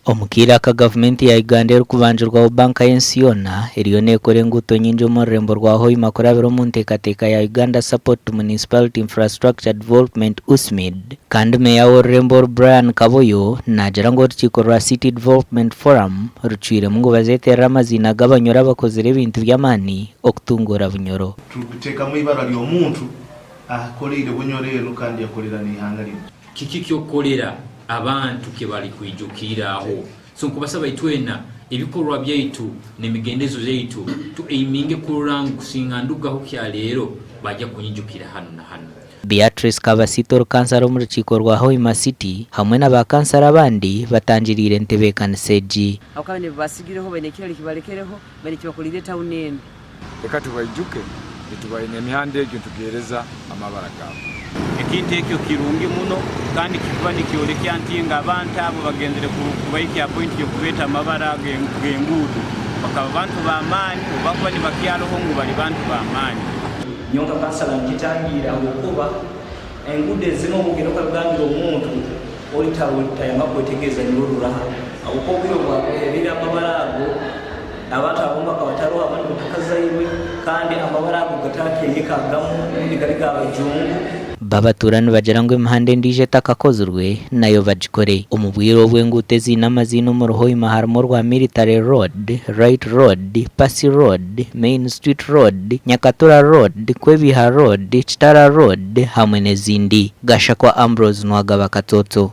Omukira ka gavumenti ya Uganda erikubanjirwaho banka y'ensi yona eriyo nekora enguuto nyingi omu rurembo rwa Hoima kurabira omu nteekateeka ya Uganda Support to Municipality Infrastructure Development USMID, kandi meya w'orurembo Brian Kaboyo nagira ngu orukiiko rwa City Development Forum rucwiremu ngu bazeeterera amaziina g'abanyoro abakozire ebintu by'amaani okutunguura bunyoro. Tukuteekamu ibara ly'omuntu akoleire bunyoro eno kandi yakolera n'ihanga lino. Kiki ky'okolera abantu ke bali kwijukiraho, so nkubasaba itwena ebikorwa byaitu n'emigendezo yaitu tu aiminge kurangu kusinga ndugaho kya leero bajja kunyijukira hano na hano. Beatrice Kabasito kansara mu rukiiko rwa Hoima City hamwe n'abakansara abandi batangirire entebeekanisa egi. Akabane basigireho benekera kibalekereho benekibakolire town eno. Reka tubayijuke tubayine emihanda egyo tugereza amabara gabo. Ekintu ekyo kirungi muno kandi kiba nikyolekya nti nga abantu abo bagenzere kubayikya point yo kubeta amabara g'enguuto bakaba bantu b'amaani oba kuba ni bakyaloho ngu bali bantu b'amaani. Nyonga kansala nkitangira okuba enguudo ezimu omugendo kwagambira omuntu olitayamba kwetegeeza nirululaha okubiro bwabera amabara ago abantu abomba kabataro abantu bakazayirwe kandi amabara ago gatakenyeka agamu ndigarika abajungu babaturani bagira ngo imihanda endije etakakozirwe nayo bagikore. Omu bwire obw'enguuto eziine amaziina omu Hoima harimu rwa Military Road, Right Road, Pasi Road, Main Street Road, Nyakatura Road, Kwebiha Road, Kitara Road hamwe n'ezindi. Gashakwa Ambrose Nwagaba Katoto.